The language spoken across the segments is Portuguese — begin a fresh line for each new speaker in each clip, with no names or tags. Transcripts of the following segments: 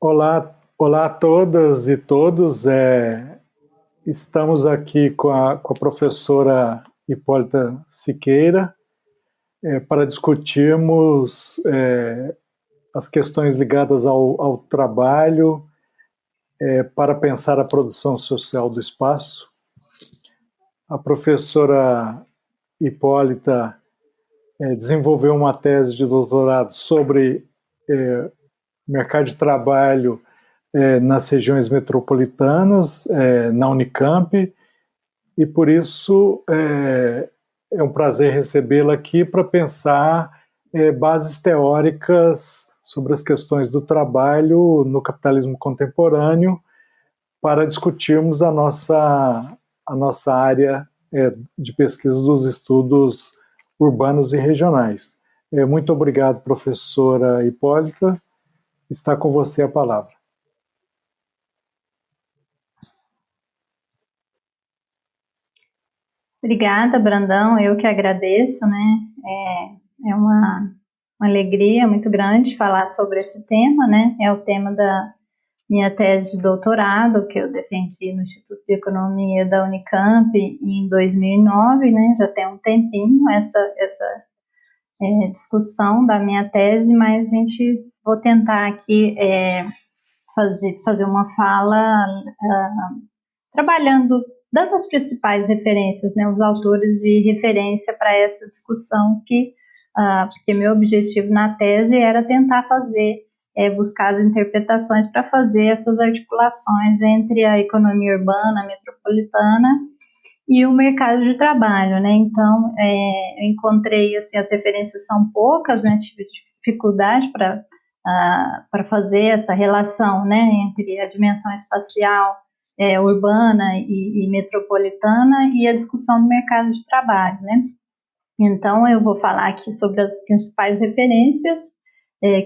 Olá a todas e todos. Estamos aqui com a professora Hipólita Siqueira para discutirmos as questões ligadas ao trabalho para pensar a produção social do espaço. A professora Hipólita desenvolveu uma tese de doutorado sobre mercado de trabalho nas regiões metropolitanas, na Unicamp, e por isso é um prazer recebê-la aqui para pensar bases teóricas sobre as questões do trabalho no capitalismo contemporâneo, para discutirmos a nossa área de pesquisa dos estudos urbanos e regionais. Muito obrigado, professora Hipólita. Está com você a palavra.
Obrigada, Brandão. Eu que agradeço, né? É uma alegria muito grande falar sobre esse tema, né? É o tema da minha tese de doutorado, que eu defendi no Instituto de Economia da Unicamp em 2009, né? Já tem um tempinho essa discussão da minha tese, mas vou tentar aqui fazer uma fala trabalhando, dando as principais referências, né, os autores de referência para essa discussão, porque meu objetivo na tese era tentar buscar as interpretações para fazer essas articulações entre a economia urbana, metropolitana e o mercado de trabalho, né? Então, eu encontrei, assim, as referências são poucas, né? Tive dificuldade para fazer essa relação, né, entre a dimensão espacial urbana e metropolitana e a discussão do mercado de trabalho, né? Então, eu vou falar aqui sobre as principais referências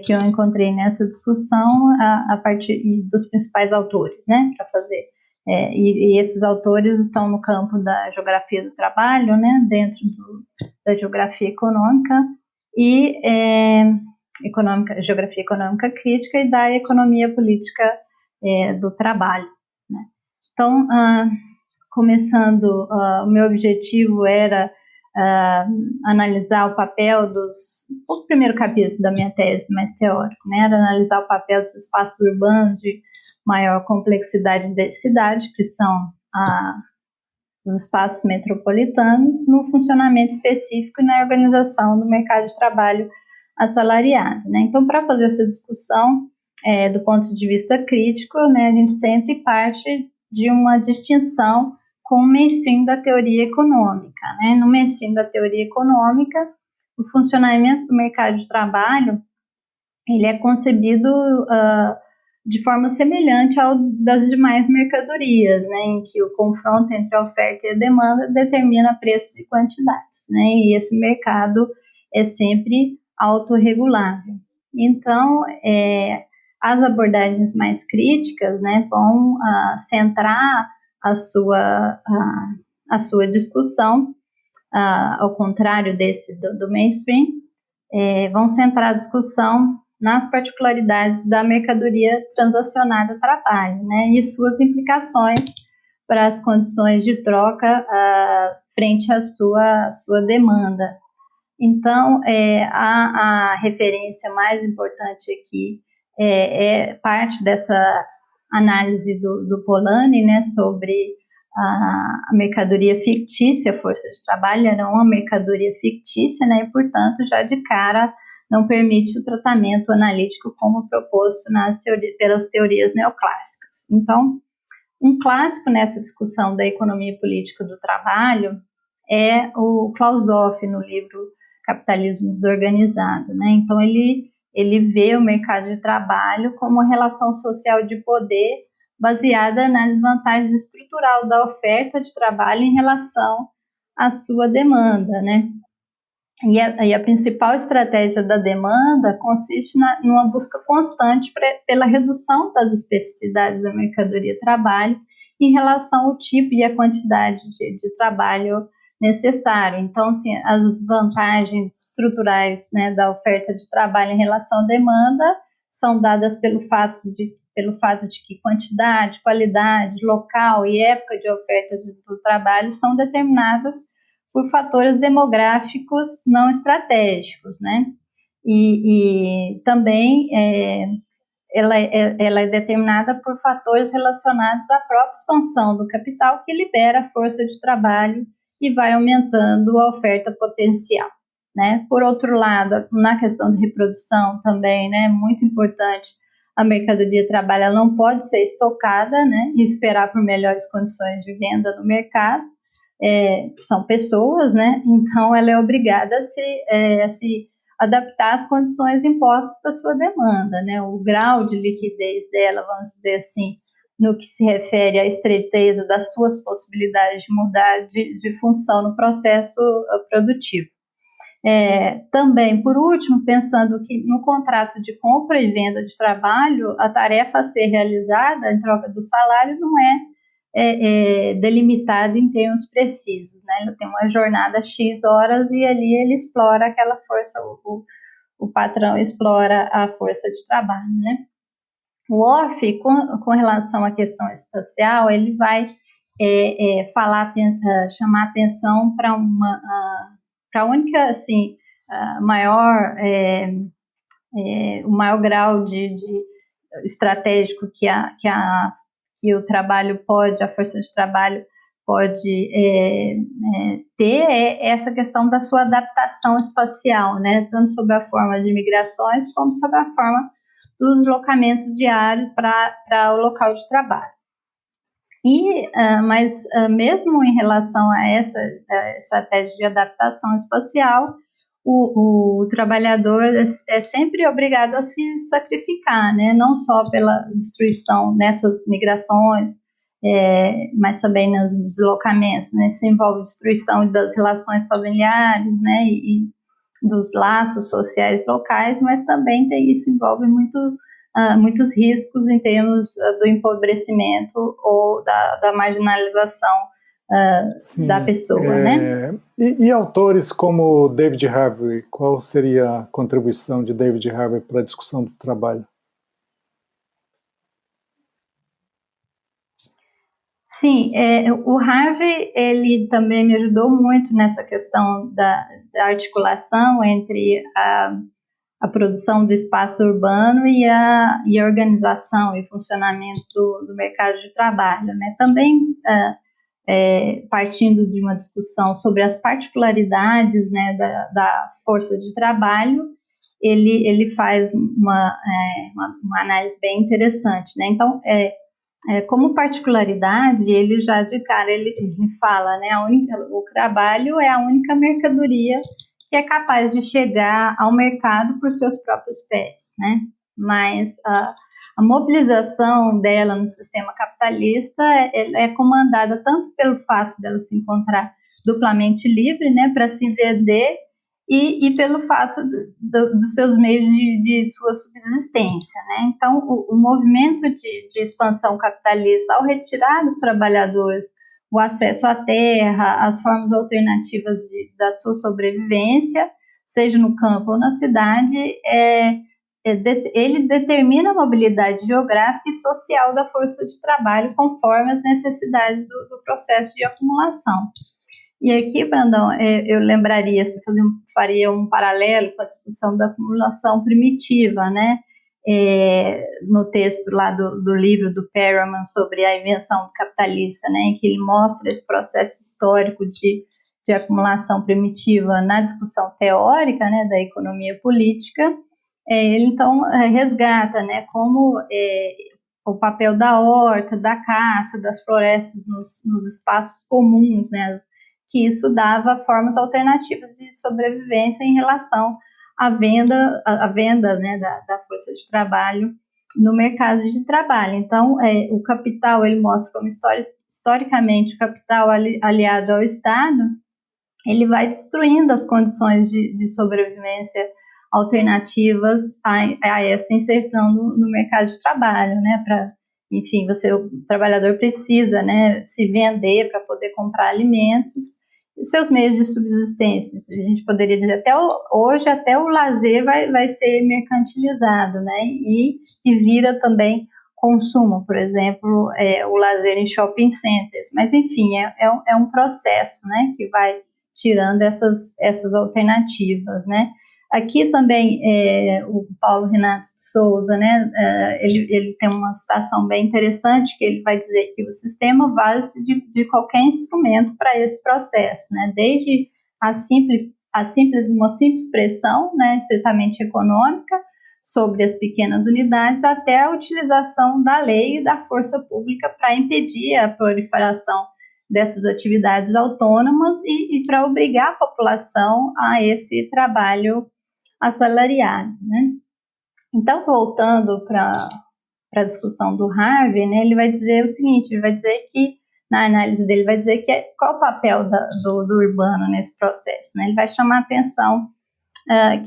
que eu encontrei nessa discussão a partir dos principais autores, né, para fazer. E esses autores estão no campo da geografia do trabalho, né, dentro da geografia econômica e geografia econômica crítica e da economia política do trabalho, né? Então, começando, o meu objetivo era analisar o papel o primeiro capítulo da minha tese, mais teórico, né, era analisar o papel dos espaços urbanos de maior complexidade e densidade, que são os espaços metropolitanos, no funcionamento específico e na organização do mercado de trabalho assalariado, né? Então, para fazer essa discussão do ponto de vista crítico, né, a gente sempre parte de uma distinção com o mainstream da teoria econômica, né? No mainstream da teoria econômica, o funcionamento do mercado de trabalho ele é concebido de forma semelhante ao das demais mercadorias, né, em que o confronto entre a oferta e a demanda determina preços e quantidades, né, e esse mercado é sempre autorregulável. Então, as abordagens mais críticas, né, vão centrar a sua discussão, ao contrário do mainstream, vão centrar a discussão nas particularidades da mercadoria transacionada a trabalho, né, e suas implicações para as condições de troca frente à sua demanda. Então, a referência mais importante aqui é parte dessa análise do Polanyi, né, sobre a mercadoria fictícia, força de trabalho, era uma mercadoria fictícia, né, e, portanto, já de cara não permite o tratamento analítico como proposto pelas teorias neoclássicas. Então, um clássico nessa discussão da economia política do trabalho é o Clausewitz, no livro Capitalismo Desorganizado, né? Então, ele vê o mercado de trabalho como uma relação social de poder baseada na desvantagem estrutural da oferta de trabalho em relação à sua demanda, né? E a principal estratégia da demanda consiste numa busca constante pela redução das especificidades da mercadoria trabalho em relação ao tipo e à quantidade de trabalho necessário. Então, assim, as vantagens estruturais, né, da oferta de trabalho em relação à demanda são dadas pelo fato de pelo fato de que quantidade, qualidade, local e época de oferta do trabalho são determinadas por fatores demográficos não estratégicos, né? E também ela é determinada por fatores relacionados à própria expansão do capital, que libera a força de trabalho e vai aumentando a oferta potencial, né? Por outro lado, na questão de reprodução também, né, muito importante, a mercadoria de trabalho ela não pode ser estocada, né, e esperar por melhores condições de venda no mercado. São pessoas, né, então ela é obrigada a se adaptar às condições impostas para sua demanda, né, o grau de liquidez dela, vamos dizer assim, no que se refere à estreiteza das suas possibilidades de mudar de função no processo produtivo. Também, por último, pensando que no contrato de compra e venda de trabalho, a tarefa a ser realizada em troca do salário não é delimitada em termos precisos, né? Ele tem uma jornada X horas e ali ele explora aquela força, o patrão explora a força de trabalho, né? O OFF, com relação à questão espacial, ele vai chamar atenção para a única, assim, o maior grau de estratégico que o trabalho pode, a força de trabalho pode ter essa questão da sua adaptação espacial, né? Tanto sob a forma de migrações, como sob a forma dos deslocamentos diários para o local de trabalho. Mas mesmo em relação a essa estratégia de adaptação espacial, o trabalhador é sempre obrigado a se sacrificar, né? Não só pela destruição nessas migrações, mas também nos deslocamentos, né? Isso envolve destruição das relações familiares, né? E dos laços sociais locais, mas também isso envolve muitos riscos em termos do empobrecimento ou da marginalização da pessoa, né?
E autores como David Harvey, qual seria a contribuição de David Harvey para a discussão do trabalho?
Sim, o Harvey, ele também me ajudou muito nessa questão da articulação entre a produção do espaço urbano e a organização e funcionamento do mercado de trabalho, né? Também partindo de uma discussão sobre as particularidades, né, da força de trabalho, ele faz uma análise bem interessante, né? Então, como particularidade, ele já de cara ele fala, né, o trabalho é a única mercadoria que é capaz de chegar ao mercado por seus próprios pés, né? Mas a mobilização dela no sistema capitalista é comandada tanto pelo fato dela se encontrar duplamente livre, né, para se vender, e pelo fato dos seus meios de sua subsistência, né? Então, o movimento de expansão capitalista, ao retirar dos trabalhadores o acesso à terra, as formas alternativas da sua sobrevivência, seja no campo ou na cidade, ele determina a mobilidade geográfica e social da força de trabalho conforme as necessidades do processo de acumulação. E aqui, Brandão, eu lembraria, faria um paralelo com a discussão da acumulação primitiva, né? No texto lá do livro do Perelman sobre a invenção capitalista, né, em que ele mostra esse processo histórico de acumulação primitiva na discussão teórica, né, da economia política. Ele então resgata, né, como o papel da horta, da caça, das florestas nos espaços comuns, né, que isso dava formas alternativas de sobrevivência em relação à venda, né, da força de trabalho no mercado de trabalho. Então, o capital, ele mostra como historicamente o capital aliado ao Estado, ele vai destruindo as condições de sobrevivência alternativas a essa inserção no mercado de trabalho, né, enfim, o trabalhador precisa, né, se vender para poder comprar alimentos, seus meios de subsistência. A gente poderia dizer, hoje até o lazer vai ser mercantilizado, né, e vira também consumo, por exemplo, o lazer em shopping centers. Mas, enfim, é um processo, né, que vai tirando essas alternativas, né. Aqui também o Paulo Renato de Souza, né, ele tem uma citação bem interessante, que ele vai dizer que o sistema vale-se de qualquer instrumento para esse processo, né, desde uma simples pressão, né, estritamente econômica, sobre as pequenas unidades, até a utilização da lei e da força pública para impedir a proliferação dessas atividades autônomas e para obrigar a população a esse trabalho assalariado, né? Então, voltando para a discussão do Harvey, né, ele vai dizer o seguinte, ele vai dizer que, na análise dele, vai dizer que qual o papel do urbano nesse processo, né? Ele vai chamar a atenção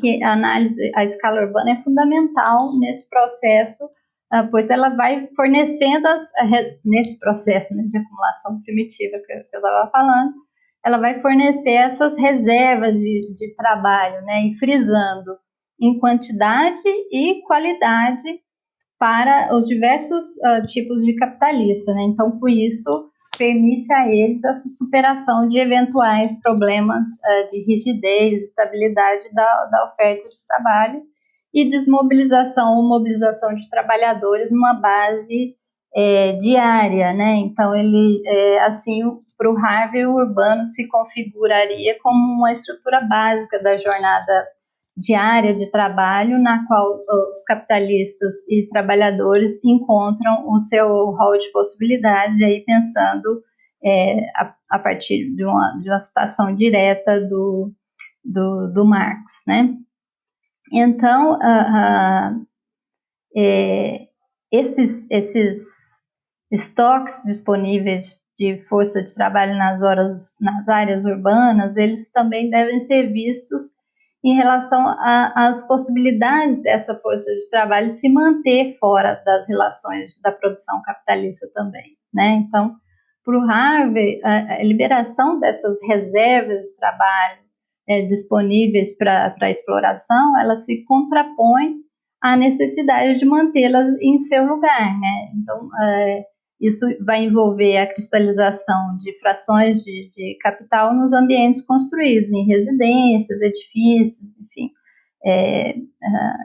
que a escala urbana é fundamental nesse processo, pois ela vai fornecendo, nesse processo, né, de acumulação primitiva que eu estava falando, ela vai fornecer essas reservas de trabalho, né, e frisando em quantidade e qualidade para os diversos tipos de capitalista, né? Então, por isso, permite a eles essa superação de eventuais problemas de rigidez, estabilidade da oferta de trabalho e desmobilização ou mobilização de trabalhadores numa base diária, né? Então, assim, para o Harvey, o urbano se configuraria como uma estrutura básica da jornada diária de trabalho, na qual os capitalistas e trabalhadores encontram o seu rol de possibilidades, e aí pensando a partir de uma citação direta do Marx, né? Então, esses estoques disponíveis de força de trabalho nas áreas urbanas, eles também devem ser vistos em relação às possibilidades dessa força de trabalho se manter fora das relações da produção capitalista também, né? Então, para o Harvey, a liberação dessas reservas de trabalho disponíveis para a exploração, ela se contrapõe à necessidade de mantê-las em seu lugar, né? Então, isso vai envolver a cristalização de frações de capital nos ambientes construídos, em residências, edifícios, enfim,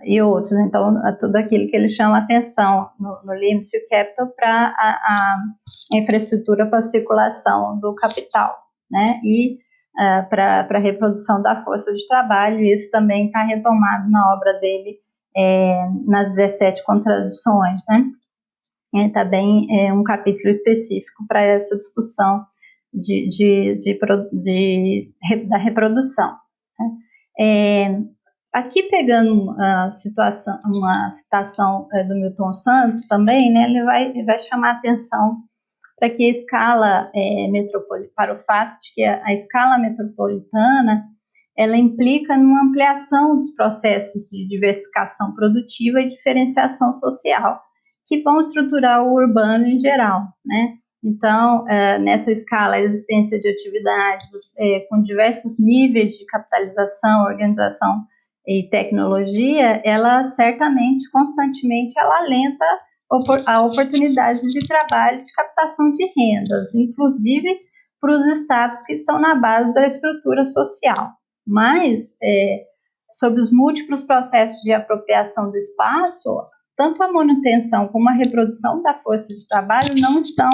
e outros. Então, tudo aquilo que ele chama atenção no Limits to Capital para a infraestrutura para a circulação do capital, né? E para a reprodução da força de trabalho. Isso também está retomado na obra dele, nas 17 contradições, né? Também um capítulo específico para essa discussão da reprodução, né? Aqui, pegando uma citação do Milton Santos também, né, ele vai chamar a atenção para que a escala para o fato de que a escala metropolitana ela implica numa ampliação dos processos de diversificação produtiva e diferenciação social, que vão estruturar o urbano em geral, né? Então, nessa escala, a existência de atividades com diversos níveis de capitalização, organização e tecnologia, ela certamente, constantemente, ela alenta a oportunidade de trabalho de captação de rendas, inclusive para os estados que estão na base da estrutura social. Mas, sob os múltiplos processos de apropriação do espaço, tanto a manutenção como a reprodução da força de trabalho não estão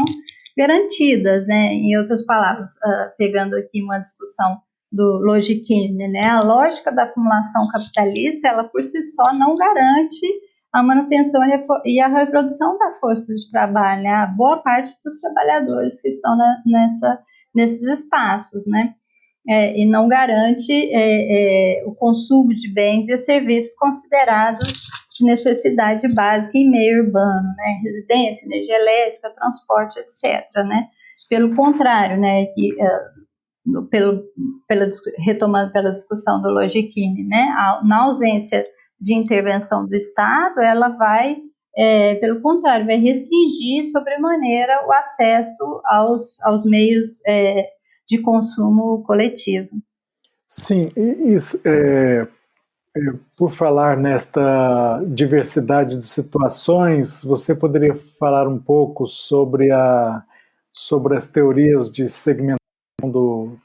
garantidas, né? Em outras palavras, pegando aqui uma discussão do Logichini, né? A lógica da acumulação capitalista, ela por si só não garante a manutenção e a reprodução da força de trabalho, né? A boa parte dos trabalhadores que estão nesses espaços, né? E não garante o consumo de bens e serviços considerados de necessidade básica em meio urbano, né? Residência, energia elétrica, transporte, etc., né? Pelo contrário, né? Retomando pela discussão do Logichini, né? Na ausência de intervenção do Estado, ela vai, pelo contrário, vai restringir sobremaneira o acesso aos meios de consumo coletivo.
Sim, isso. Por falar nesta diversidade de situações, você poderia falar um pouco sobre as teorias de segmentação do.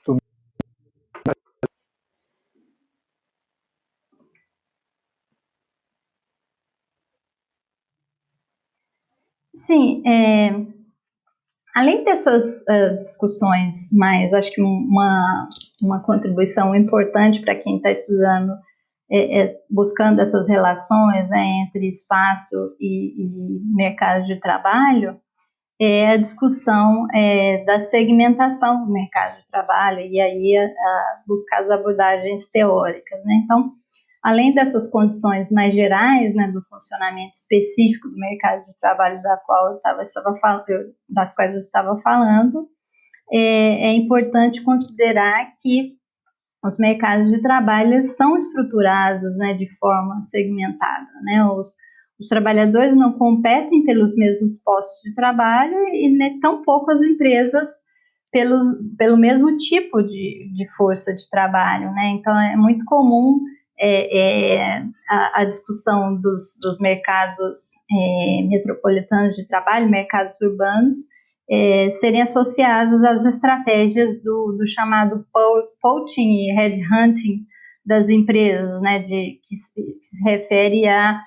Sim, além dessas discussões, mas acho que uma contribuição importante para quem está estudando, buscando essas relações, né, entre espaço e mercado de trabalho, é a discussão da segmentação do mercado de trabalho, e aí buscar as abordagens teóricas, né? Então, além dessas condições mais gerais, né, do funcionamento específico do mercado de trabalho das quais eu estava falando, é importante considerar que os mercados de trabalho são estruturados, né, de forma segmentada, né? Os trabalhadores não competem pelos mesmos postos de trabalho e, né, tampouco as empresas pelo mesmo tipo de força de trabalho, né? Então é muito comum a discussão dos mercados metropolitanos de trabalho, mercados urbanos, serem associadas às estratégias do chamado poaching e headhunting das empresas, né, que se refere a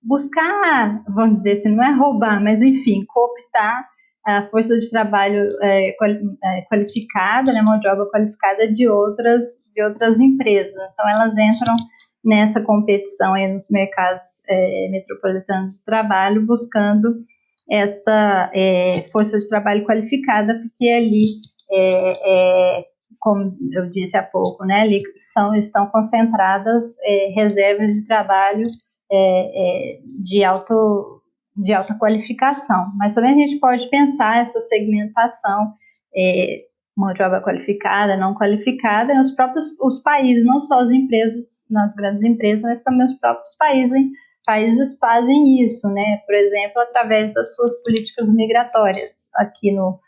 buscar, vamos dizer assim, não é roubar, mas enfim, cooptar a força de trabalho qualificada, né, mão de obra qualificada de outras empresas. Então, elas entram nessa competição aí nos mercados metropolitanos de trabalho, buscando essa força de trabalho qualificada, porque ali, como eu disse há pouco, né, ali estão concentradas reservas de trabalho de alta qualificação. Mas também a gente pode pensar essa segmentação mão de obra qualificada, não qualificada, nos próprios os países, não só as empresas, nas grandes empresas, mas também os próprios países fazem isso, né? Por exemplo, através das suas políticas migratórias. Aqui no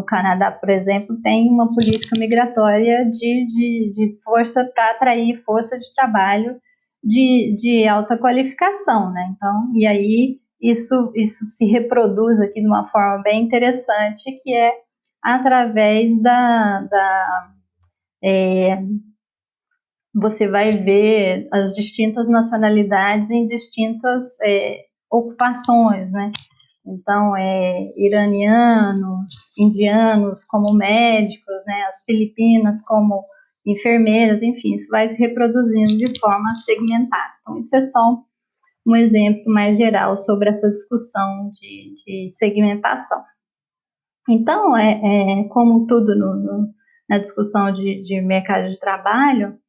Canadá, por exemplo, tem uma política migratória de força para atrair força de trabalho de alta qualificação, né? Então, e aí isso se reproduz aqui de uma forma bem interessante, que é através você vai ver as distintas nacionalidades em distintas ocupações, né? Então, iranianos, indianos como médicos, né? As filipinas como enfermeiras, enfim, isso vai se reproduzindo de forma segmentada. Então, isso é só um exemplo mais geral sobre essa discussão de segmentação. Então, como tudo na discussão de mercado de trabalho,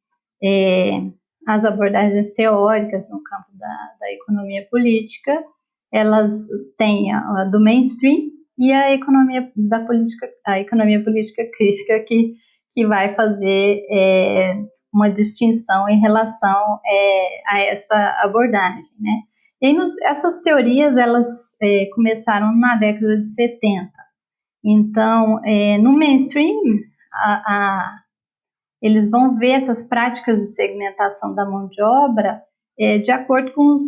as abordagens teóricas no campo da economia política, elas têm a do mainstream e a economia política crítica que vai fazer uma distinção em relação a essa abordagem, né? E aí, essas teorias, elas começaram na década de 70. Então, no mainstream, eles vão ver essas práticas de segmentação da mão de obra de acordo com os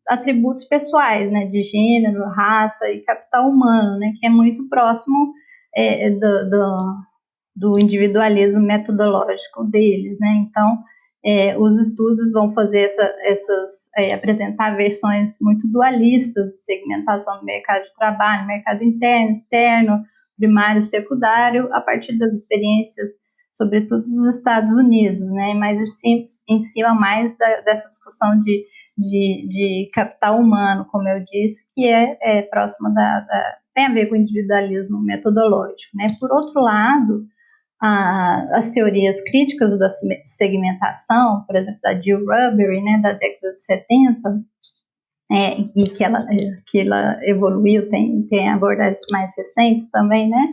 atributos pessoais, né, de gênero, raça e capital humano, né, que é muito próximo do individualismo metodológico deles, né. Então, os estudos vão fazer apresentar versões muito dualistas de segmentação do mercado de trabalho, mercado interno, externo, primário, secundário, a partir das experiências, sobretudo dos Estados Unidos, né? Mas em cima mais dessa discussão de capital humano, como eu disse, que é próxima tem a ver com o individualismo metodológico, né? Por outro lado, as teorias críticas da segmentação, por exemplo, da Jill Rubery, né, da década de 70, e que ela evoluiu, tem abordagens mais recentes também, né?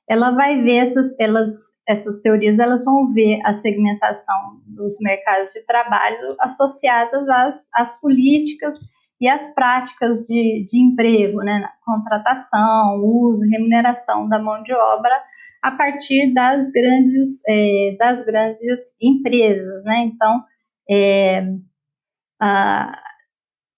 Ela vai ver essas teorias, elas vão ver a segmentação dos mercados de trabalho associadas às políticas e às práticas de emprego, né? Contratação, uso, remuneração da mão de obra a partir das grandes empresas, né? Então,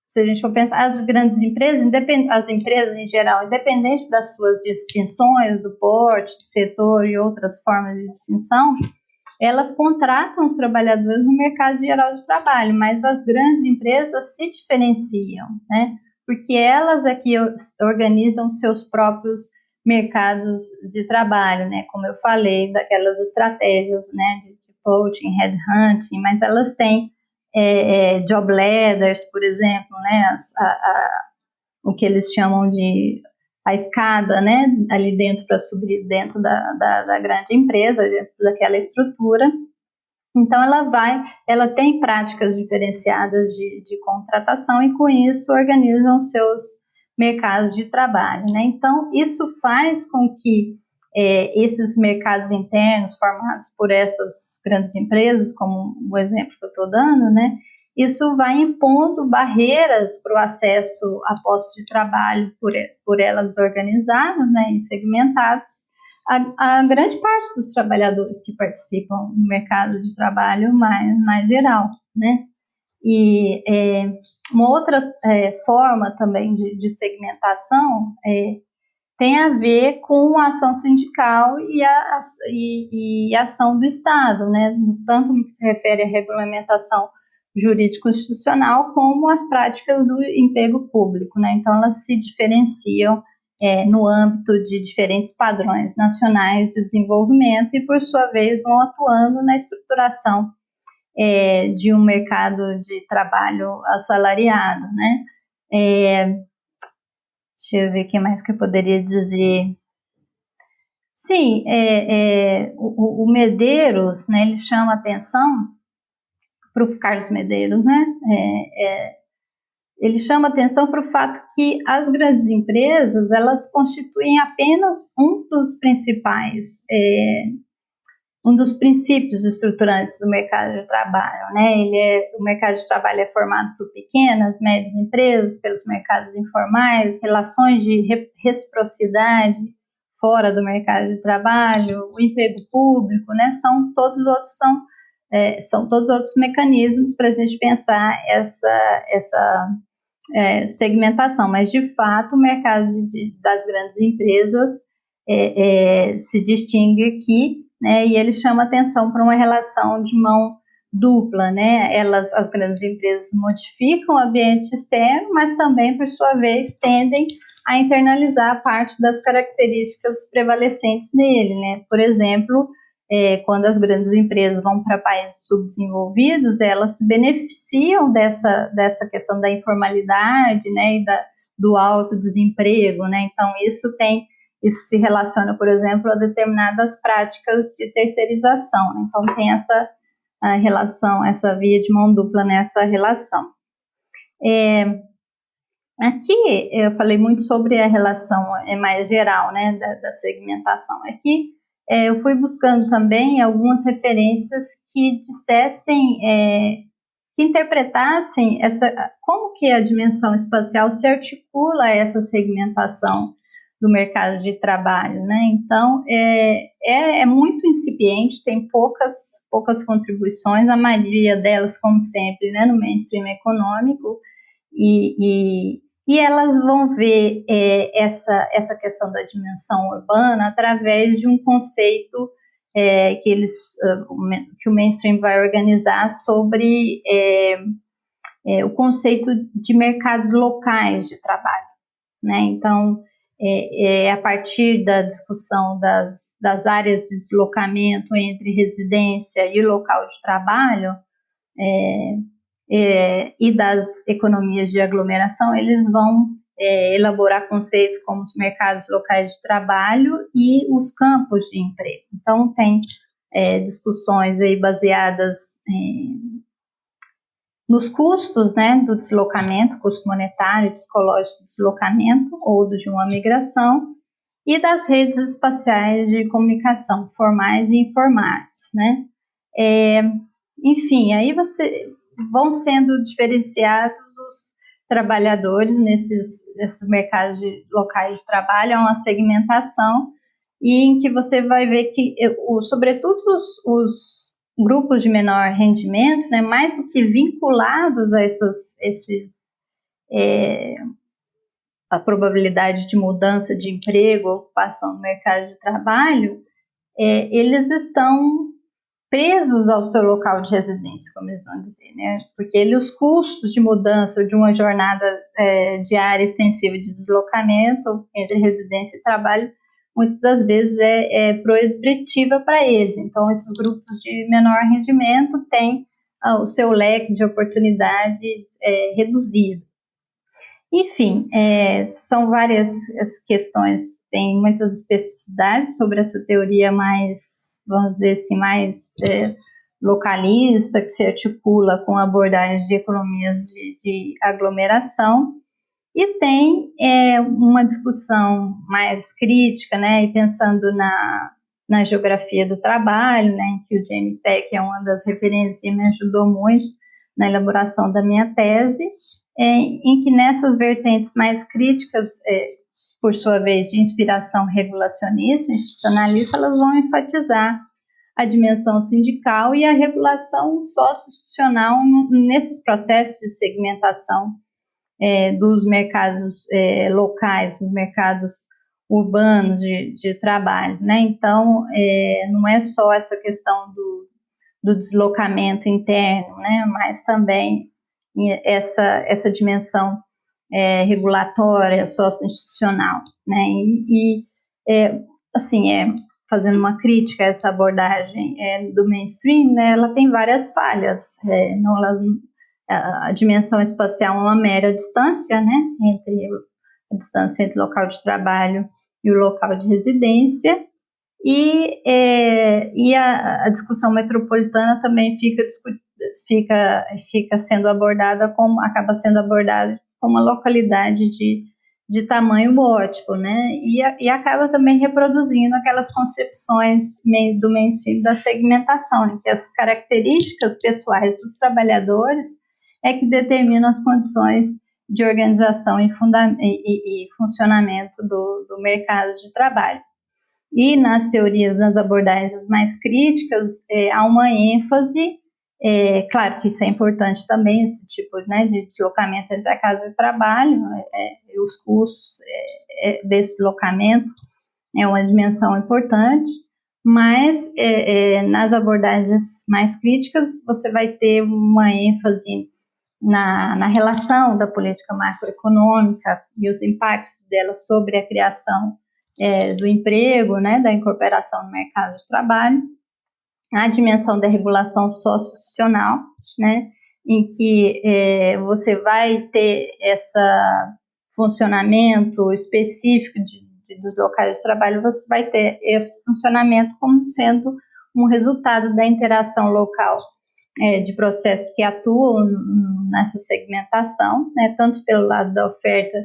se a gente for pensar, as grandes empresas, as empresas em geral, independente das suas distinções, do porte, do setor e outras formas de distinção, elas contratam os trabalhadores no mercado geral de trabalho, mas as grandes empresas se diferenciam, né? Porque elas é que organizam seus próprios mercados de trabalho, né? Como eu falei, daquelas estratégias, né, de poaching, headhunting, mas elas têm job ladders, por exemplo, né, o que eles chamam de a escada, né, ali dentro para subir dentro da grande empresa, dentro daquela estrutura. Então ela tem práticas diferenciadas de contratação e com isso organizam seus mercados de trabalho, né? Então isso faz com que esses mercados internos formados por essas grandes empresas, como o exemplo que eu estou dando, né? Isso vai impondo barreiras para o acesso a postos de trabalho por elas organizadas, né, e segmentados, a grande parte dos trabalhadores que participam no mercado de trabalho mais geral, né? E uma outra forma também de segmentação tem a ver com a ação sindical e a ação do Estado, né? Tanto no que se refere à regulamentação jurídico-institucional como as práticas do emprego público, né? Então elas se diferenciam no âmbito de diferentes padrões nacionais de desenvolvimento e, por sua vez, vão atuando na estruturação de um mercado de trabalho assalariado, né? Deixa eu ver o que mais que eu poderia dizer. Sim, o Medeiros, né, ele chama atenção para o Carlos Medeiros, né? Ele chama atenção para o fato que as grandes empresas, elas constituem apenas um dos princípios estruturantes do mercado de trabalho, né? O mercado de trabalho é formado por pequenas, médias empresas, pelos mercados informais, relações de reciprocidade fora do mercado de trabalho, o emprego público, né? São todos os outros mecanismos para a gente pensar essa segmentação, mas de fato o mercado das grandes empresas se distingue aqui, né, e ele chama atenção para uma relação de mão dupla, né? As grandes empresas modificam o ambiente externo, mas também, por sua vez, tendem a internalizar parte das características prevalecentes nele, né? Por exemplo, quando as grandes empresas vão para países subdesenvolvidos, elas se beneficiam dessa questão da informalidade, né, e do alto desemprego, né? Então isso se relaciona, por exemplo, a determinadas práticas de terceirização, né? Então tem essa relação, essa via de mão dupla nessa relação. Aqui eu falei muito sobre a relação mais geral, né, da segmentação. Aqui eu fui buscando também algumas referências que dissessem, que interpretassem como que a dimensão espacial se articula a essa segmentação do mercado de trabalho, né? Então, é muito incipiente, tem poucas contribuições, a maioria delas, como sempre, né, no mainstream econômico, e elas vão ver essa questão da dimensão urbana através de um conceito que o mainstream vai organizar sobre o conceito de mercados locais de trabalho, né? Então, a partir da discussão das áreas de deslocamento entre residência e local de trabalho, e das economias de aglomeração, eles vão elaborar conceitos como os mercados locais de trabalho e os campos de emprego. Então, tem discussões aí baseadas nos custos, né, do deslocamento, custo monetário e psicológico do deslocamento ou de uma migração, e das redes espaciais de comunicação, formais e informais, né? Enfim, aí vão sendo diferenciados os trabalhadores nesses mercados locais de trabalho, há uma segmentação, e em que você vai ver que, sobretudo os grupos de menor rendimento, né, mais do que vinculados a a probabilidade de mudança de emprego, ocupação no mercado de trabalho, eles estão presos ao seu local de residência, como eles vão dizer, né? Porque os custos de mudança de uma jornada diária extensiva de deslocamento entre residência e trabalho, muitas das vezes é proibitiva para eles. Então, esses grupos de menor rendimento têm o seu leque de oportunidades reduzido. Enfim, são várias as questões, tem muitas especificidades sobre essa teoria mais, vamos dizer assim, mais localista, que se articula com abordagens de economias de aglomeração, e tem uma discussão mais crítica, né, e pensando na geografia do trabalho, né, em que o Jamie Peck é uma das referências e me ajudou muito na elaboração da minha tese, em que nessas vertentes mais críticas, por sua vez, de inspiração regulacionista, institucionalista, elas vão enfatizar a dimensão sindical e a regulação socioinstitucional nesses processos de segmentação dos mercados locais, dos mercados urbanos de trabalho, né? Então, não é só essa questão do deslocamento interno, né? Mas também essa dimensão regulatória, socioinstitucional, né? Assim, fazendo uma crítica a essa abordagem do mainstream, né? Ela tem várias falhas. A dimensão espacial é uma mera distância, né? A distância entre o local de trabalho e o local de residência. E a discussão metropolitana também fica sendo abordada acaba sendo abordada como uma localidade de tamanho ótimo, né? E acaba também reproduzindo aquelas concepções do mainstream da segmentação, né? Que as características pessoais dos trabalhadores é que determinam as condições de organização e funcionamento do mercado de trabalho. E nas teorias, nas abordagens mais críticas, há uma ênfase, claro que isso é importante também, esse tipo, né, de deslocamento entre a casa e o trabalho, e os custos desse deslocamento é uma dimensão importante, mas nas abordagens mais críticas você vai ter uma ênfase na relação da política macroeconômica e os impactos dela sobre a criação do emprego, né, da incorporação no mercado de trabalho, a dimensão da regulação socioinstitucional, né, em que você vai ter esse funcionamento específico dos locais de trabalho, você vai ter esse funcionamento como sendo um resultado da interação local de processos que atuam nessa segmentação, né, tanto pelo lado da oferta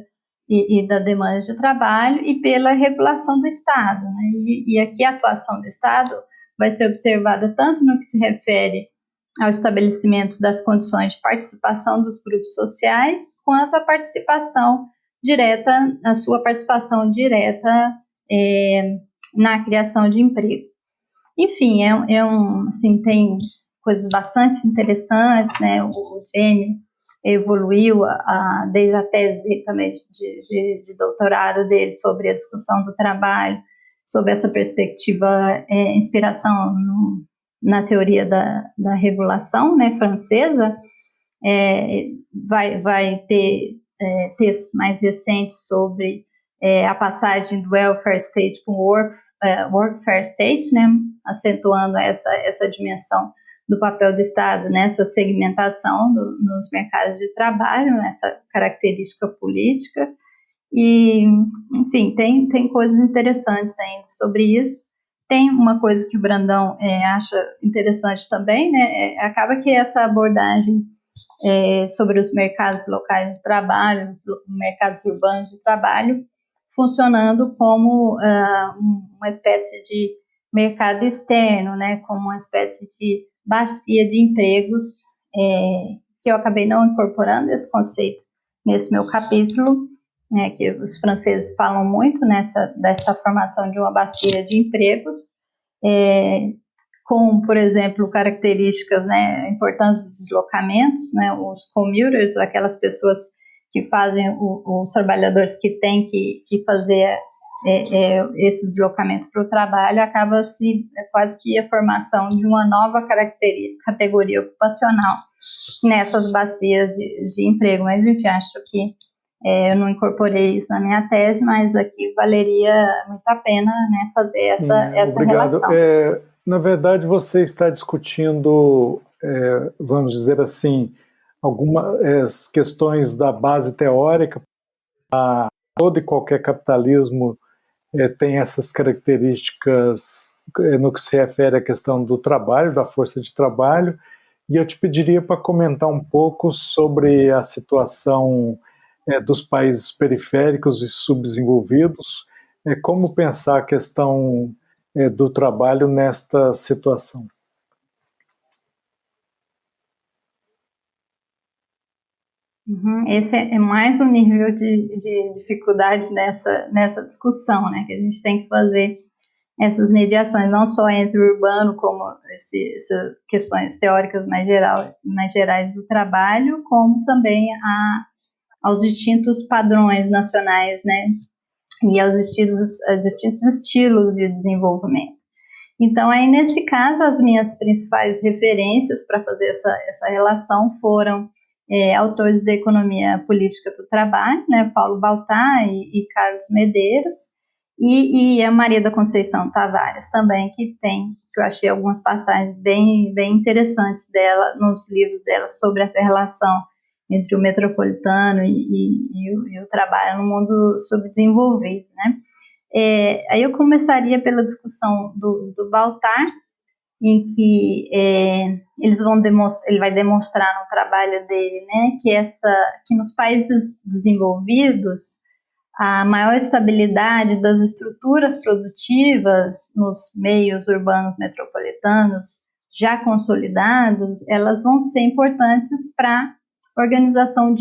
e da demanda de trabalho e pela regulação do Estado, né? E aqui a atuação do Estado vai ser observada tanto no que se refere ao estabelecimento das condições de participação dos grupos sociais, quanto à participação direta, a sua participação direta na criação de emprego. Enfim, assim, tem coisas bastante interessantes, né? O Jamie evoluiu desde a tese dele também de doutorado dele sobre a discussão do trabalho, sobre essa perspectiva, inspiração na teoria da regulação, né, francesa. Vai ter textos mais recentes sobre a passagem do welfare state para o workfare state, né, acentuando essa dimensão do papel do Estado nessa segmentação nos mercados de trabalho, nessa característica política. E, enfim, tem coisas interessantes ainda sobre isso. Tem uma coisa que o Brandão acha interessante também, né? Acaba que essa abordagem sobre os mercados locais de trabalho, mercados urbanos de trabalho, funcionando como uma espécie de mercado externo, né? Como uma espécie de bacia de empregos, que eu acabei não incorporando esse conceito nesse meu capítulo, né, que os franceses falam muito dessa formação de uma bacia de empregos, com, por exemplo, características, né, importantes dos deslocamentos, né, os commuters, aquelas pessoas que fazem, os trabalhadores que têm que fazer esse deslocamento para o trabalho, acaba-se quase que a formação de uma nova categoria ocupacional nessas bacias de emprego. Mas, enfim, acho que eu não incorporei isso na minha tese, mas aqui valeria muito a pena, né, fazer essa
obrigado.
relação.
Na verdade, você está discutindo, vamos dizer assim, algumas questões da base teórica. Todo e qualquer capitalismo tem essas características no que se refere à questão do trabalho, da força de trabalho, e eu te pediria para comentar um pouco sobre a situação dos países periféricos e subdesenvolvidos, como pensar a questão do trabalho nesta situação.
Esse é mais um nível de dificuldade nessa discussão, né, que a gente tem que fazer essas mediações, não só entre o urbano, como essas questões teóricas mais gerais do trabalho, como também aos distintos padrões nacionais, né, e aos distintos estilos de desenvolvimento. Então, aí, nesse caso, as minhas principais referências para fazer essa relação foram autores da economia política do trabalho, né, Paulo Baltar e Carlos Medeiros, e a Maria da Conceição Tavares também, que eu achei algumas passagens bem interessantes dela, nos livros dela, sobre essa relação entre o metropolitano e o trabalho no mundo subdesenvolvido, né. Aí eu começaria pela discussão do Baltar, em que ele vai demonstrar no trabalho dele, né, que nos países desenvolvidos a maior estabilidade das estruturas produtivas nos meios urbanos metropolitanos já consolidados, elas vão ser importantes para organização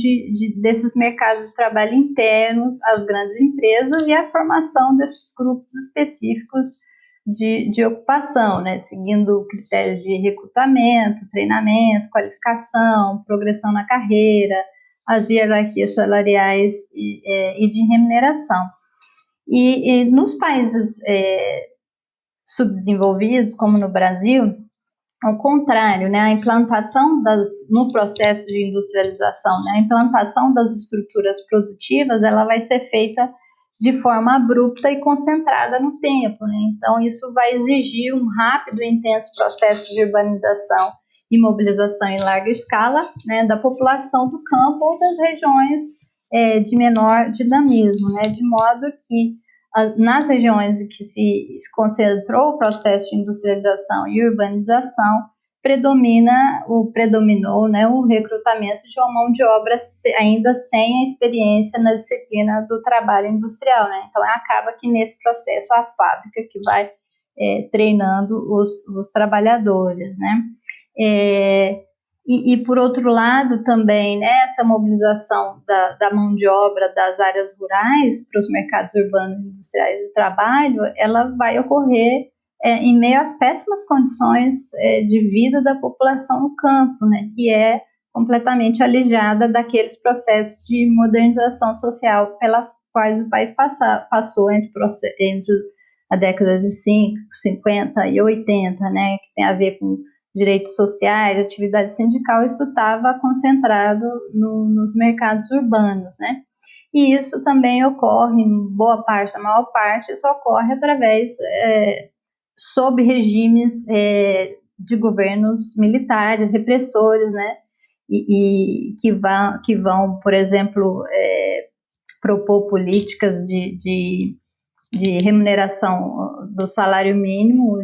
desses mercados de trabalho internos, as grandes empresas e a formação desses grupos específicos de ocupação, né, seguindo critérios de recrutamento, treinamento, qualificação, progressão na carreira, as hierarquias salariais e de remuneração. E nos países subdesenvolvidos, como no Brasil, ao contrário, né, a implantação no processo de industrialização, né, a implantação das estruturas produtivas, ela vai ser feita de forma abrupta e concentrada no tempo, né? Então isso vai exigir um rápido e intenso processo de urbanização e mobilização em larga escala, né, da população do campo ou das regiões de menor dinamismo, né, de modo que nas regiões em que se concentrou o processo de industrialização e urbanização, predominou, né, o recrutamento de uma mão de obra ainda sem a experiência na disciplina do trabalho industrial, né? Então acaba que nesse processo a fábrica que vai treinando os trabalhadores, né? E por outro lado também, né, essa mobilização da mão de obra das áreas rurais para os mercados urbanos e industriais de trabalho, ela vai ocorrer em meio às péssimas condições de vida da população no campo, né, que é completamente alijada daqueles processos de modernização social pelas quais o país passou entre a década de 50 e 80, né, que tem a ver com direitos sociais, atividade sindical, isso estava concentrado nos mercados urbanos, né? E isso também ocorre, em boa parte, a maior parte, isso ocorre através, sob regimes de governos militares, repressores, né? E que vão, por exemplo, propor políticas de remuneração do salário mínimo,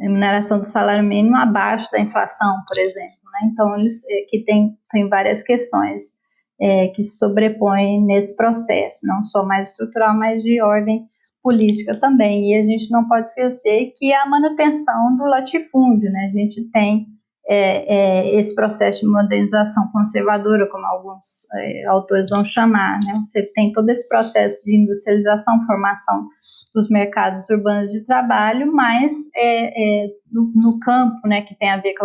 remuneração do salário mínimo abaixo da inflação, por exemplo, né? Então, eles que tem várias questões que se sobrepõem nesse processo, não só mais estrutural, mas de ordem política também. E a gente não pode esquecer que a manutenção do latifúndio, né? A gente tem esse processo de modernização conservadora, como alguns autores vão chamar, né? Você tem todo esse processo de industrialização, formação dos mercados urbanos de trabalho, mas no campo, né, que tem a ver com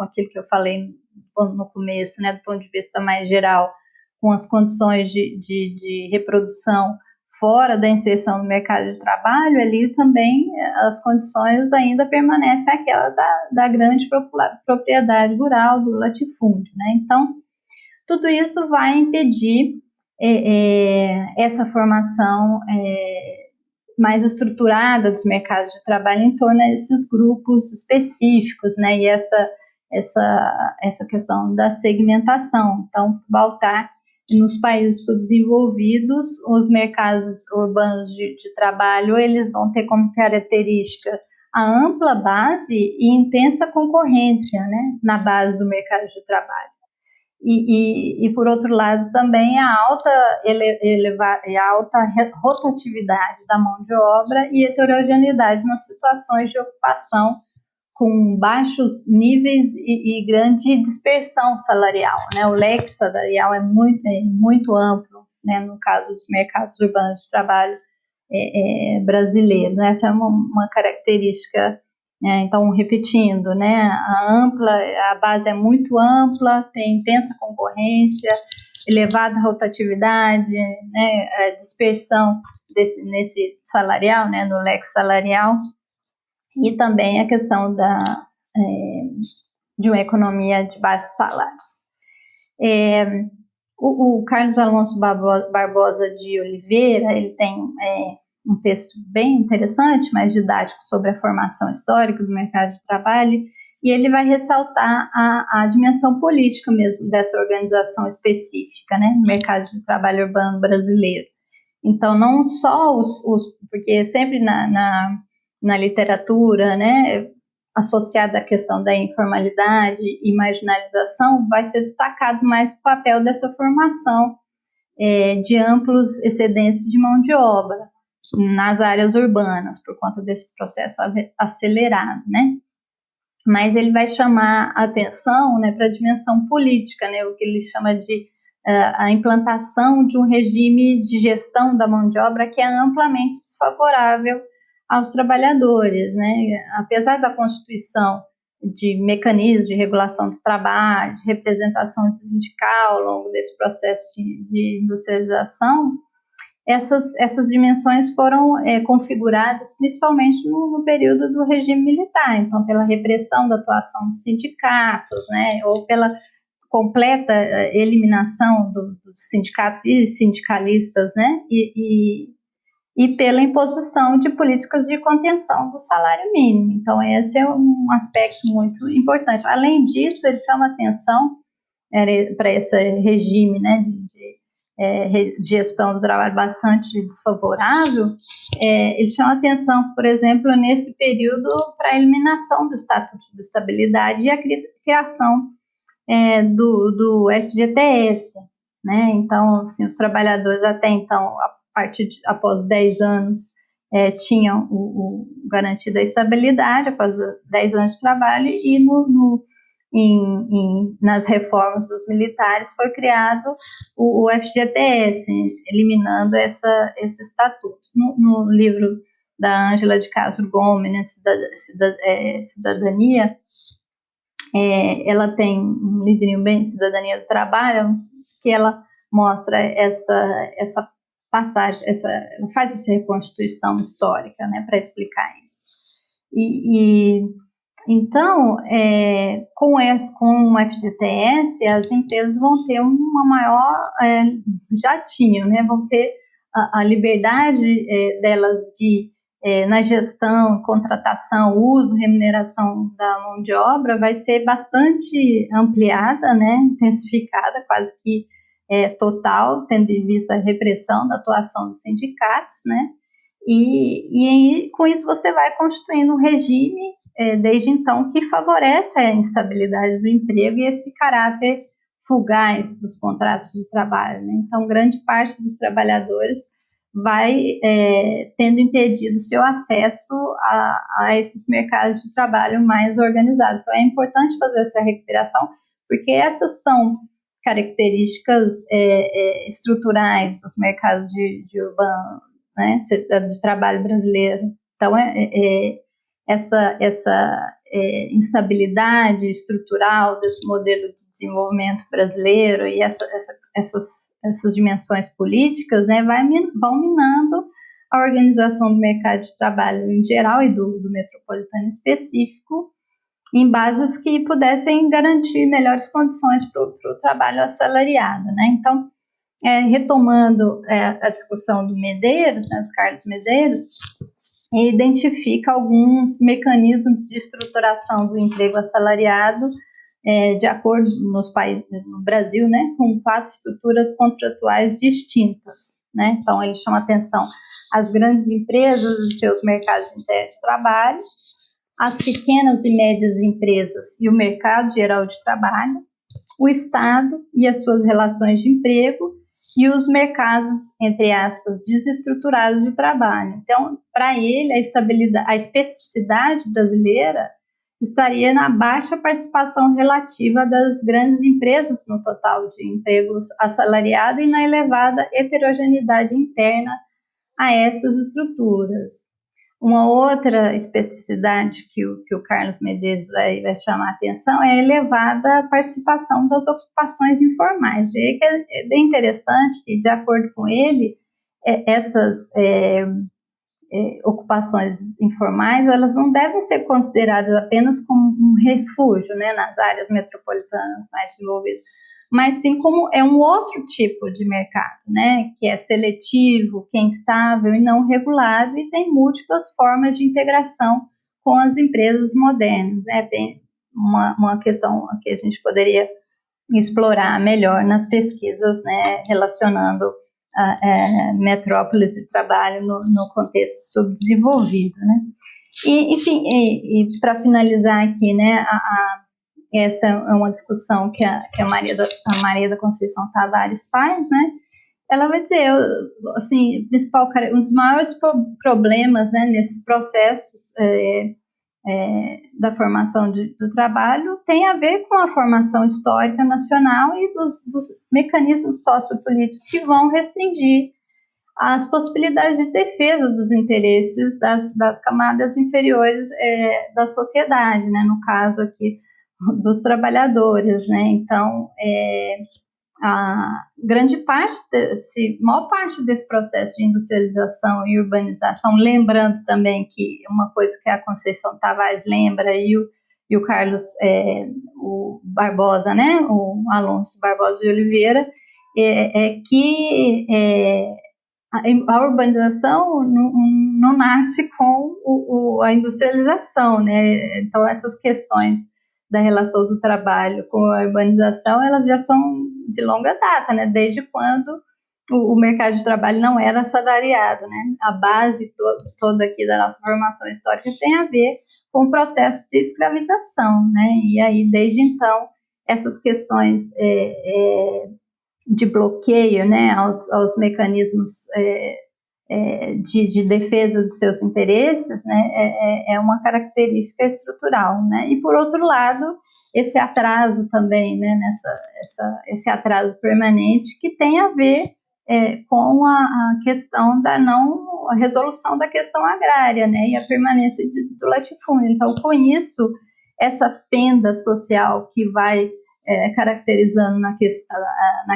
aquilo que eu falei no começo, né, do ponto de vista mais geral, com as condições de reprodução fora da inserção no mercado de trabalho, ali também as condições ainda permanecem aquela da grande propriedade rural, do latifúndio, né? Então, tudo isso vai impedir essa formação mais estruturada dos mercados de trabalho em torno desses grupos específicos, né? E essa questão da segmentação. Então, voltar nos países subdesenvolvidos, os mercados urbanos de trabalho, eles vão ter como característica a ampla base e intensa concorrência, né, na base do mercado de trabalho. E por outro lado, também a alta rotatividade da mão de obra e heterogeneidade nas situações de ocupação, com baixos níveis e grande dispersão salarial, né? O leque salarial é muito amplo, né, no caso dos mercados urbanos de trabalho brasileiros, né? Essa é uma característica, né? Então, repetindo, né, a base é muito ampla, tem intensa concorrência, elevada rotatividade, né, a dispersão nesse salarial, né, no leque salarial, e também a questão de uma economia de baixos salários. O Carlos Alonso Barbosa de Oliveira, ele tem um texto bem interessante, mais didático, sobre a formação histórica do mercado de trabalho, e ele vai ressaltar a dimensão política mesmo dessa organização específica, né, no mercado de trabalho urbano brasileiro. Então, não só porque sempre na literatura, né, associada à questão da informalidade e marginalização, vai ser destacado mais o papel dessa formação de amplos excedentes de mão de obra nas áreas urbanas, por conta desse processo acelerado, né? Mas ele vai chamar a atenção, né, para a dimensão política, né, o que ele chama de a implantação de um regime de gestão da mão de obra que é amplamente desfavorável aos trabalhadores, né? Apesar da constituição de mecanismos de regulação do trabalho, de representação sindical ao longo desse processo de industrialização, essas dimensões foram configuradas principalmente no período do regime militar, então pela repressão da atuação dos sindicatos, né, ou pela completa eliminação dos sindicatos e sindicalistas, né, e pela imposição de políticas de contenção do salário mínimo. Então, esse é um aspecto muito importante. Além disso, ele chama atenção para esse regime, né, de gestão do trabalho bastante desfavorável. Ele chama atenção, por exemplo, nesse período, para a eliminação do Estatuto de Estabilidade e a criação do FGTS, né? Então, assim, os trabalhadores até então, após 10 anos, tinham garantido a estabilidade após 10 anos de trabalho, e nas reformas dos militares foi criado o FGTS, eliminando esse estatuto. No livro da Ângela de Castro Gomes, né, Cidadania, ela tem um livrinho bem, Cidadania do Trabalho, que ela mostra essa passagem, ela faz essa reconstituição histórica, né, para explicar isso. Então, com o FGTS, as empresas vão ter uma maior, já tinham, né, vão ter a liberdade delas na gestão, contratação, uso, remuneração da mão de obra vai ser bastante ampliada, né, intensificada, quase que total, tendo em vista a repressão da atuação dos sindicatos, né, e com isso você vai constituindo um regime, desde então, que favorece a instabilidade do emprego e esse caráter fugaz dos contratos de trabalho, né? Então, grande parte dos trabalhadores vai tendo impedido seu acesso a esses mercados de trabalho mais organizados. Então, é importante fazer essa recuperação, porque essas são características estruturais dos mercados de urbano, né, de trabalho brasileiro. Então, essa instabilidade estrutural desse modelo de desenvolvimento brasileiro e essas dimensões políticas, né, vão minando a organização do mercado de trabalho em geral e do metropolitano específico, em bases que pudessem garantir melhores condições para o trabalho assalariado, né? Então, retomando a discussão do Medeiros, né, do Carlos Medeiros, ele identifica alguns mecanismos de estruturação do emprego assalariado de acordo no Brasil, né, com 4 estruturas contratuais distintas, né? Então, ele chama atenção às grandes empresas e seus mercados internos de trabalho, as pequenas e médias empresas e o mercado geral de trabalho, o Estado e as suas relações de emprego e os mercados, entre aspas, desestruturados de trabalho. Então, para ele, a especificidade brasileira estaria na baixa participação relativa das grandes empresas no total de empregos assalariados e na elevada heterogeneidade interna a essas estruturas. Uma outra especificidade que o Carlos Medeiros vai chamar a atenção é a elevada participação das ocupações informais. E é bem interessante que, de acordo com ele, essas ocupações informais, elas não devem ser consideradas apenas como um refúgio, né, nas áreas metropolitanas mais desenvolvidas, mas sim como um outro tipo de mercado, né, que é seletivo, que é instável e não regulado e tem múltiplas formas de integração com as empresas modernas. É bem uma questão que a gente poderia explorar melhor nas pesquisas, né, relacionando metrópoles e trabalho no contexto subdesenvolvido, né? E, enfim, para finalizar aqui, né, essa é uma discussão que a Maria da Conceição Tavares faz, né? Ela vai dizer, assim, um dos maiores problemas, né, nesses processos da formação do trabalho tem a ver com a formação histórica nacional e dos mecanismos sociopolíticos que vão restringir as possibilidades de defesa dos interesses das camadas inferiores da sociedade, né? No caso aqui dos trabalhadores, né? Então, a maior parte desse processo de industrialização e urbanização, lembrando também que uma coisa que a Conceição Tavares lembra e o Carlos, o Barbosa, né, o Alonso Barbosa de Oliveira, que a urbanização não nasce com a industrialização, né? Então, essas questões da relação do trabalho com a urbanização, elas já são de longa data, né? Desde quando o mercado de trabalho não era assalariado, né? A base toda aqui da nossa formação histórica tem a ver com o processo de escravização, né? E aí, desde então, essas questões de bloqueio, né, aos mecanismos de defesa de seus interesses, né, é uma característica estrutural, né? E por outro lado, esse atraso também, né, esse atraso permanente que tem a ver com a questão da a resolução da questão agrária, né, e a permanência do latifúndio. Então, com isso, essa fenda social que vai caracterizando na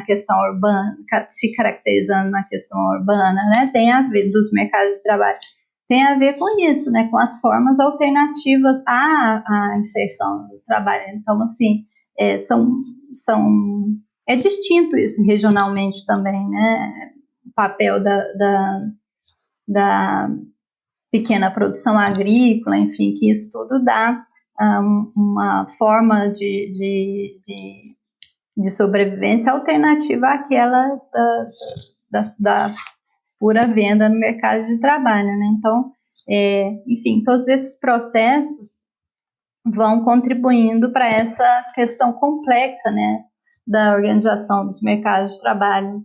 questão urbana, se caracterizando na questão urbana, né, tem a ver dos mercados de trabalho, tem a ver com isso, né, com as formas alternativas à inserção do trabalho. Então, assim, é distinto isso regionalmente também, né, o papel da pequena produção agrícola, enfim, que isso tudo dá uma forma de sobrevivência alternativa àquela da pura venda no mercado de trabalho, né? Então, enfim, todos esses processos vão contribuindo para essa questão complexa, né, da organização dos mercados de trabalho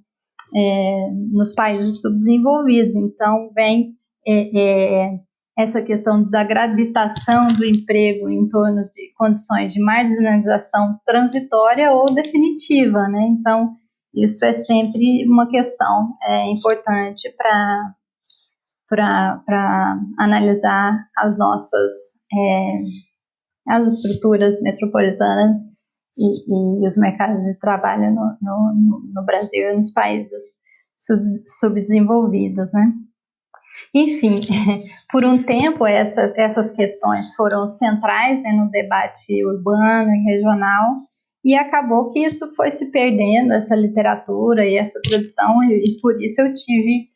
nos países subdesenvolvidos. Então, vem essa questão da gravitação do emprego em torno de condições de marginalização transitória ou definitiva, né? Então, isso é sempre uma questão importante para analisar as nossas as estruturas metropolitanas e os mercados de trabalho no Brasil e nos países subdesenvolvidos, né? Enfim, por um tempo essas questões foram centrais, né, no debate urbano e regional, e acabou que isso foi se perdendo, essa literatura e essa tradição, e por isso eu tive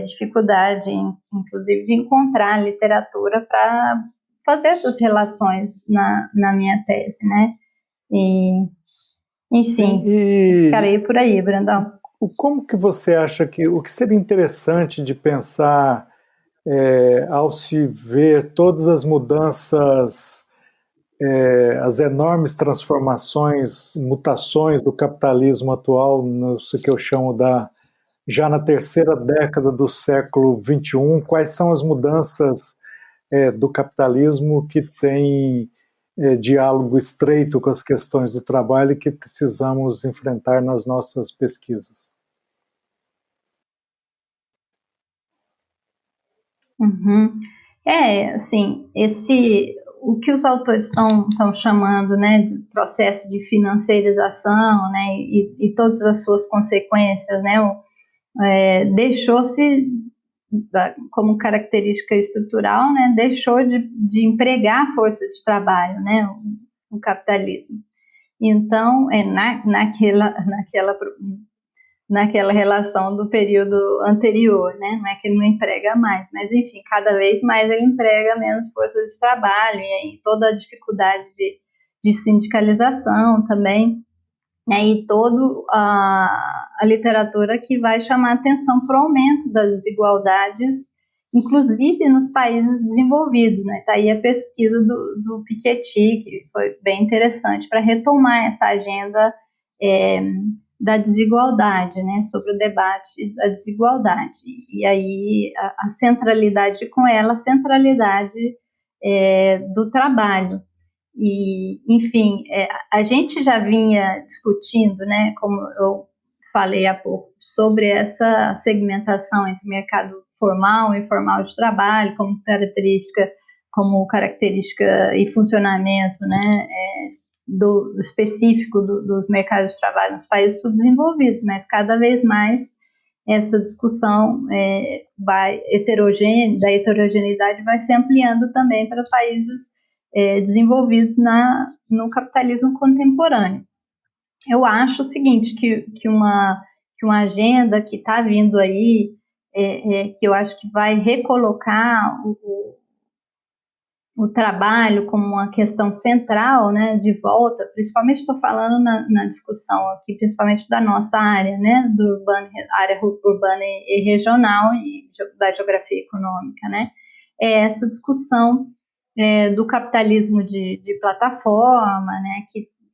dificuldade, inclusive, de encontrar literatura para fazer essas relações na minha tese, né? E, enfim, ficarei por aí, Brandão.
Como que você acha que o que seria interessante de pensar ao se ver todas as mudanças, as enormes transformações, mutações do capitalismo atual, isso que eu chamo já na terceira década do século XXI, quais são as mudanças do capitalismo que tem diálogo estreito com as questões do trabalho e que precisamos enfrentar nas nossas pesquisas?
Uhum. Assim, o que os autores estão chamando, né, de processo de financiarização, né, e todas as suas consequências, né, deixou-se, como característica estrutural, né, deixou de empregar força de trabalho, né, o capitalismo. Então, naquela relação do período anterior, né? Não é que ele não emprega mais, mas enfim, cada vez mais ele emprega menos força de trabalho, e aí toda a dificuldade de sindicalização também, né? E toda a literatura que vai chamar atenção para o aumento das desigualdades, inclusive nos países desenvolvidos, né? Tá aí a pesquisa do Piketty, que foi bem interessante para retomar essa agenda da desigualdade, né, sobre o debate da desigualdade. E aí a centralidade com ela, a centralidade do trabalho. E, enfim, a gente já vinha discutindo, né, como eu falei há pouco, sobre essa segmentação entre mercado formal e informal de trabalho, como característica e funcionamento, né, específico dos mercados de trabalho nos países subdesenvolvidos, mas cada vez mais essa discussão da heterogeneidade vai se ampliando também para países desenvolvidos no capitalismo contemporâneo. Eu acho o seguinte, que uma agenda que está vindo aí, que eu acho que vai recolocar o trabalho como uma questão central, né, de volta, principalmente estou falando na discussão aqui, principalmente da nossa área, né, área urbana e regional e da geografia econômica, né, essa discussão do capitalismo de plataforma, né,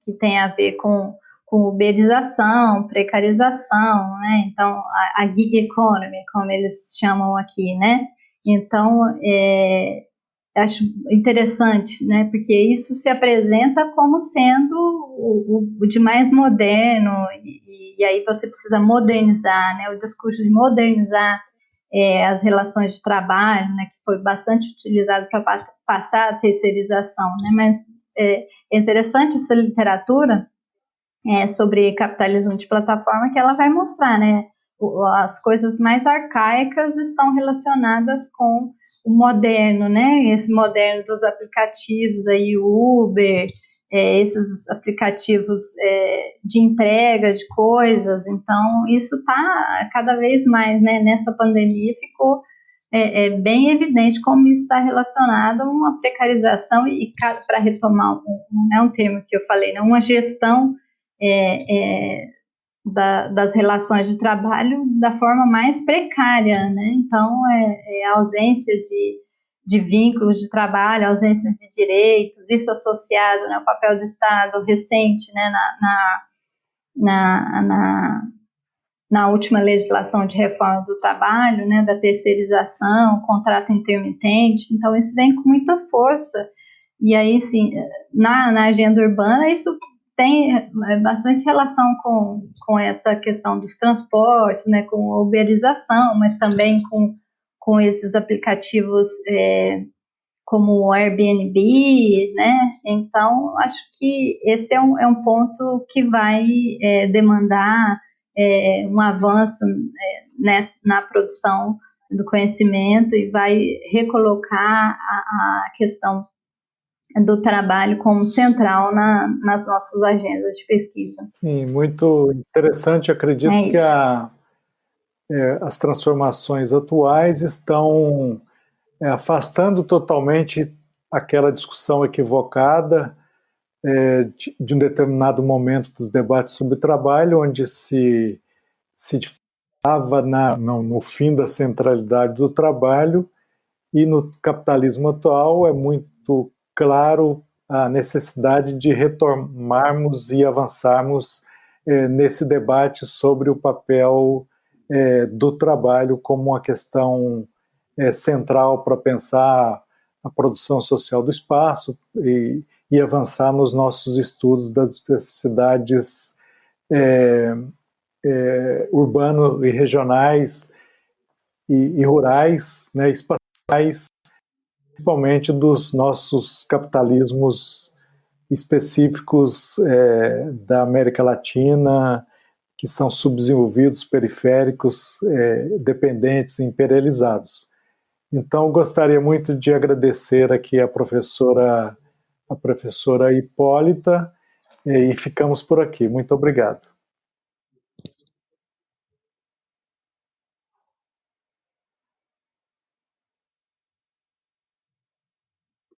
que tem a ver com uberização, precarização, né, então a gig economy, como eles chamam aqui, né, então acho interessante, né, porque isso se apresenta como sendo o de mais moderno, e aí você precisa modernizar, né, o discurso de modernizar as relações de trabalho, né, que foi bastante utilizado para passar a terceirização, né, mas é interessante essa literatura sobre capitalismo de plataforma, que ela vai mostrar, né, as coisas mais arcaicas estão relacionadas com o moderno, né? Esse moderno dos aplicativos aí, Uber, esses aplicativos de entrega de coisas. Então, isso está cada vez mais, né? Nessa pandemia ficou bem evidente como isso está relacionado a uma precarização e para retomar um termo que eu falei, né? Uma gestão das relações de trabalho da forma mais precária, né? Então, a ausência de vínculos de trabalho, a ausência de direitos, isso associado, né, ao papel do Estado recente, né, na última legislação de reforma do trabalho, né, da terceirização, contrato intermitente. Então, isso vem com muita força. E aí, sim, na agenda urbana, isso tem bastante relação com essa questão dos transportes, né, com a uberização, mas também com esses aplicativos como o Airbnb, né? Então, acho que esse é um ponto que vai demandar um avanço na produção do conhecimento e vai recolocar a questão do trabalho como central nas nossas agendas de pesquisa.
Sim, muito interessante. Acredito que as transformações atuais estão afastando totalmente aquela discussão equivocada de um determinado momento dos debates sobre trabalho, onde se falava no fim da centralidade do trabalho, e no capitalismo atual é muito claro a necessidade de retomarmos e avançarmos nesse debate sobre o papel do trabalho como uma questão central para pensar a produção social do espaço e avançar nos nossos estudos das especificidades urbano e regionais e rurais, né, espaciais, principalmente dos nossos capitalismos específicos da América Latina, que são subdesenvolvidos, periféricos, dependentes, imperializados. Então, gostaria muito de agradecer aqui a professora Hipólita, e ficamos por aqui. Muito obrigado.